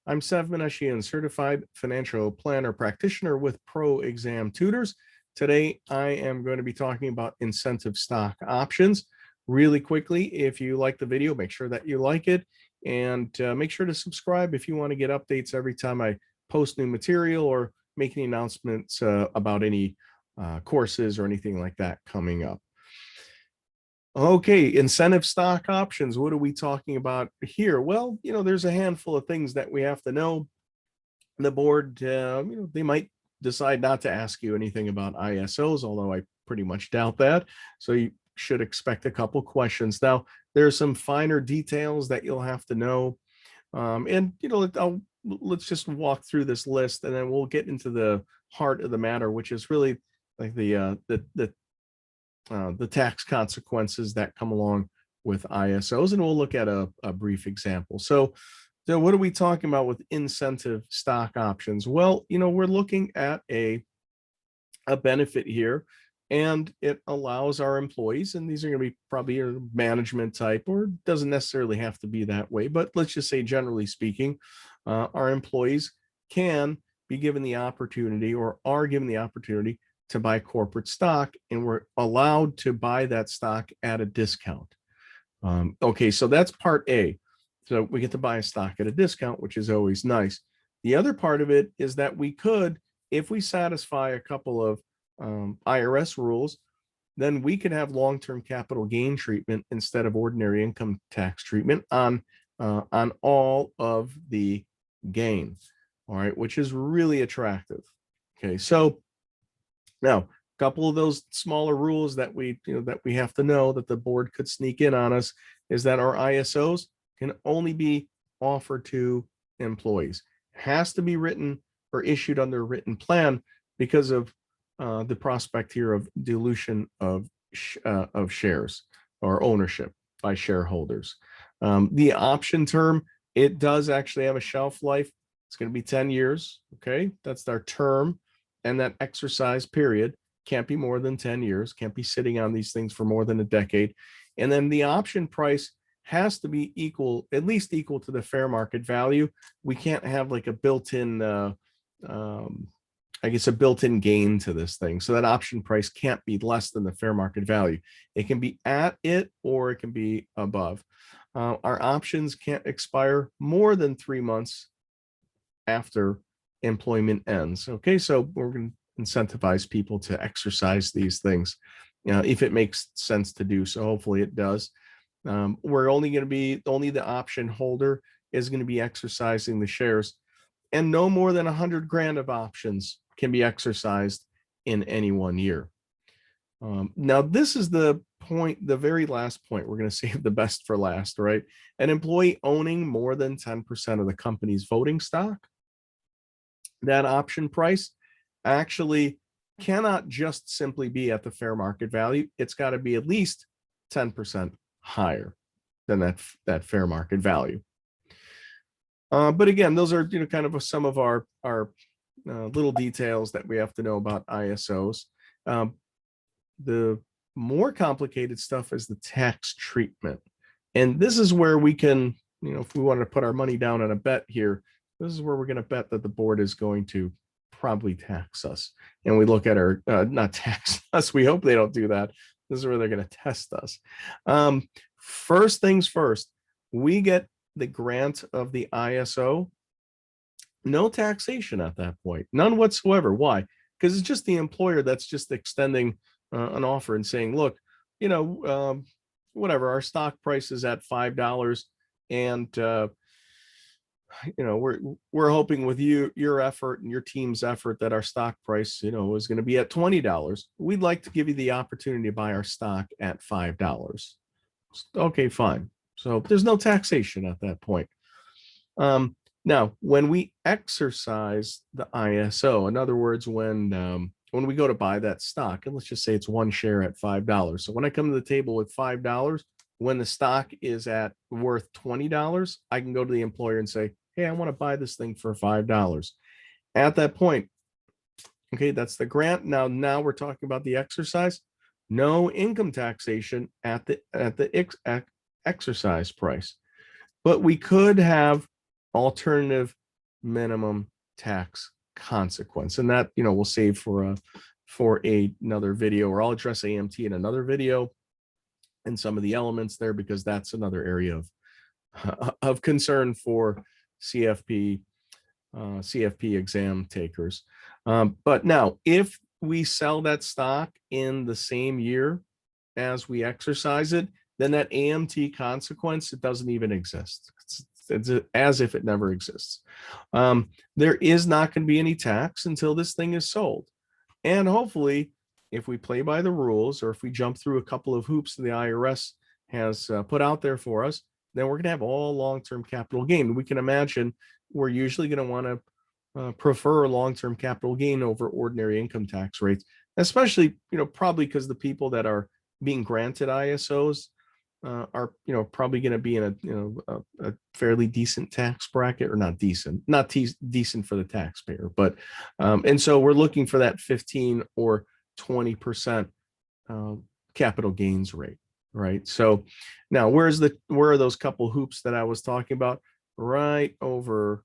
I'm Sev Meneshian, certified financial planner practitioner with Pro Exam Tutors. Today, I am going to be talking about incentive stock options. Really quickly, if you like the video, make sure that you like it and make sure to subscribe if you want to get updates every time I post new material or make any announcements about any courses or anything like that coming up. Okay, incentive stock options. What are we talking about here? Well, there's a handful of things that we have to know. The board, they might decide not to ask you anything about ISOs, although I pretty much doubt that. So you should expect a couple questions. Now, there are some finer details that you'll have to know. Let's just walk through this list, and then we'll get into the heart of the matter, which is really like the tax consequences that come along with ISOs, and we'll look at a brief example. So what are we talking about with incentive stock options? Well, we're looking at a benefit here, and it allows our employees, and these are going to be probably your management type, or doesn't necessarily have to be that way, but let's just say generally speaking, our employees can be given the opportunity or are given the opportunity to buy corporate stock, and we're allowed to buy that stock at a discount. Okay, so that's part A. So we get to buy a stock at a discount, which is always nice. The other part of it is that we could, if we satisfy a couple of IRS rules, then we could have long-term capital gain treatment instead of ordinary income tax treatment on all of the gain. All right, which is really attractive. Okay, so now, a couple of those smaller rules that we have to know that the board could sneak in on us is that our ISOs can only be offered to employees. It has to be written or issued under a written plan because of the prospect here of dilution of shares or ownership by shareholders. The option term, it does actually have a shelf life. It's going to be 10 years. Okay, that's our term. And that exercise period can't be more than 10 years, can't be sitting on these things for more than a decade. And then the option price has to be equal, at least equal to the fair market value. We can't have like a built-in, a built-in gain to this thing. So that option price can't be less than the fair market value. It can be at it or it can be above. Our options can't expire more than 3 months after employment ends. Okay, so we're going to incentivize people to exercise these things, if it makes sense to do so. Hopefully it does. We're only the option holder is going to be exercising the shares, and no more than 100 grand of options can be exercised in any 1 year. Now, this is the point, the very last point. We're going to save the best for last, right? An employee owning more than 10% of the company's voting stock, that option price actually cannot just simply be at the fair market value. It's got to be at least 10% higher than that fair market value. But again, those are kind of some of our little details that we have to know about ISOs. The more complicated stuff is the tax treatment, and this is where we can, if we want to put our money down on a bet here, this is where we're going to bet that the board is going to probably tax us. And we look at our, not tax us, we hope they don't do that. This is where they're going to test us. First things first, we get the grant of the ISO. No taxation at that point, none whatsoever. Why? Because it's just the employer that's just extending an offer and saying, look, whatever, our stock price is at $5, and we're hoping with your effort and your team's effort that our stock price, is going to be at $20. We'd like to give you the opportunity to buy our stock at $5. Okay, fine. So there's no taxation at that point. Now, when we exercise the ISO, in other words, when we go to buy that stock, and let's just say it's one share at $5. So when I come to the table with $5, when the stock is worth $20, I can go to the employer and say, hey, I want to buy this thing for $5. At that point, okay, that's the grant. Now we're talking about the exercise. No income taxation at the exercise price, but we could have alternative minimum tax consequence. And that, we'll save for another video, or I'll address AMT in another video and some of the elements there, because that's another area of concern for CFP exam takers. But now, if we sell that stock in the same year as we exercise it, then that AMT consequence, it doesn't even exist. It's as if it never exists. There is not going to be any tax until this thing is sold. And hopefully, if we play by the rules, or if we jump through a couple of hoops that the IRS has put out there for us, then we're going to have all long-term capital gain. We can imagine we're usually going to want to prefer long-term capital gain over ordinary income tax rates, especially, probably because the people that are being granted ISOs are, probably going to be in a fairly decent tax bracket, or not decent for the taxpayer, but and so we're looking for that 15 or 20% capital gains rate, right? So now where are those couple hoops that I was talking about? Right over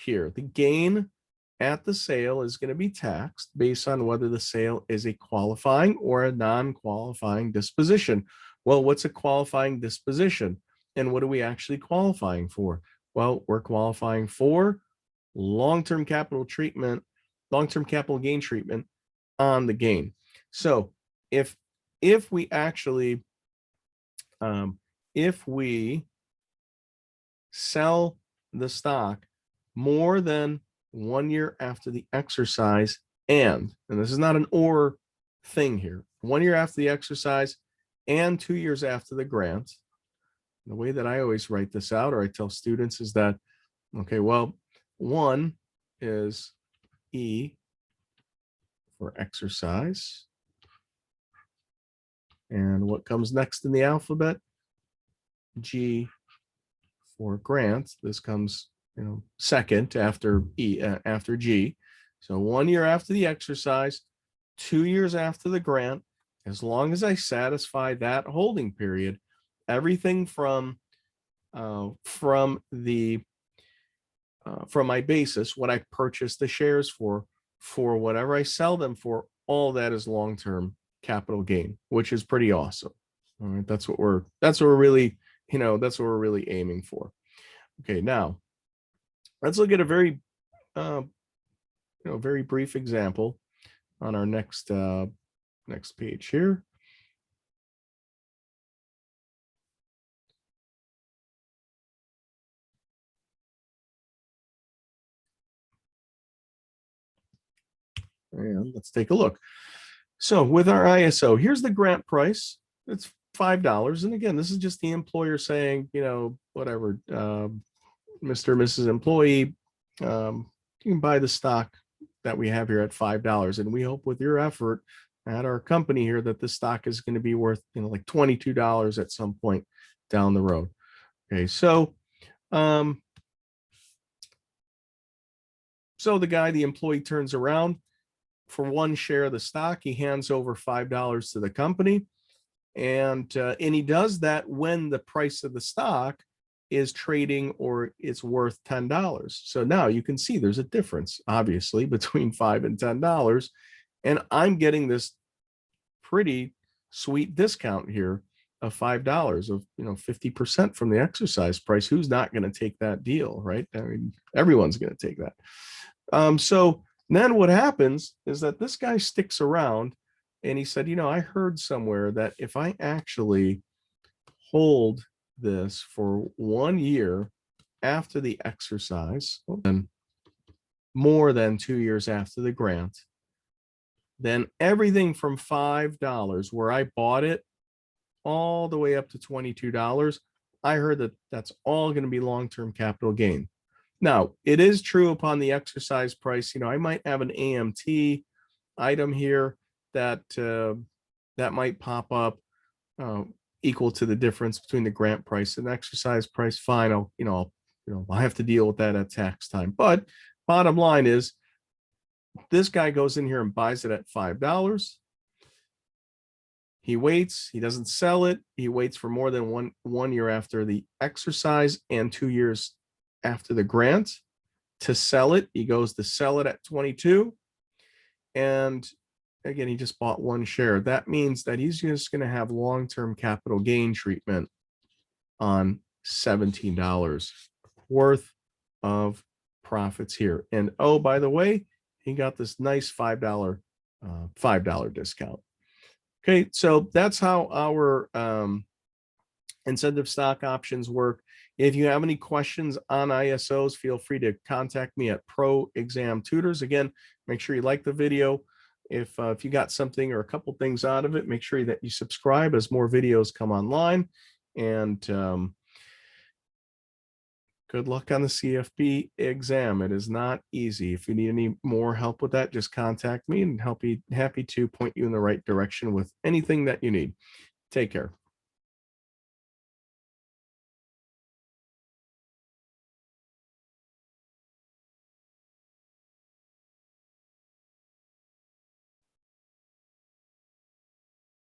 here. The gain at the sale is going to be taxed based on whether the sale is a qualifying or a non-qualifying disposition. Well, what's a qualifying disposition? And what are we actually qualifying for? Well, we're qualifying for long-term capital gain treatment on the gain. So if we actually if we sell the stock more than 1 year after the exercise, and this is not an or thing here, 1 year after the exercise and 2 years after the grant. The way that I always write this out, or I tell students, is that, okay, well, 1 is E for exercise. And what comes next in the alphabet? G for grant. This comes, second after E, after G. So 1 year after the exercise, 2 years after the grant, as long as I satisfy that holding period, everything from my basis, what I purchased the shares for whatever I sell them for, all that is long-term capital gain, which is pretty awesome. All right, that's what we're really aiming for. Okay, now let's look at a very very brief example on our next page here. And let's take a look. So with our ISO, here's the grant price. It's $5. And again, this is just the employer saying, whatever, Mr. or Mrs. Employee, you can buy the stock that we have here at $5. And we hope with your effort at our company here that this stock is going to be worth, like $22 at some point down the road. Okay, so the employee turns around. For 1 share of the stock, he hands over $5 to the company, and he does that when the price of the stock is trading or it's worth $10. So now you can see there's a difference, obviously, between $5 and $10, and I'm getting this pretty sweet discount here of $5, of 50% from the exercise price. Who's not going to take that deal, right? I mean, everyone's going to take that. So then what happens is that this guy sticks around, and he said, I heard somewhere that if I actually hold this for 1 year after the exercise, and more than 2 years after the grant, then everything from $5 where I bought it all the way up to $22, I heard that that's all going to be long-term capital gain. Now, it is true upon the exercise price, I might have an AMT item here that might pop up equal to the difference between the grant price and exercise price. Fine, I'll have to deal with that at tax time. But bottom line is, this guy goes in here and buys it at $5. He waits, he doesn't sell it. He waits for more than one year after the exercise and 2 years after the grant. to sell it. He goes to sell it at 22. And again, he just bought one share. That means that he's just going to have long-term capital gain treatment on $17 worth of profits here. And oh, by the way, he got this nice $5 discount. Okay, so that's how our incentive stock options work. If you have any questions on ISOs, feel free to contact me at Pro Exam Tutors. Again, make sure you like the video. If you got something or a couple things out of it, make sure that you subscribe as more videos come online. And good luck on the CFP exam. It is not easy. If you need any more help with that, just contact me and happy to point you in the right direction with anything that you need. Take care.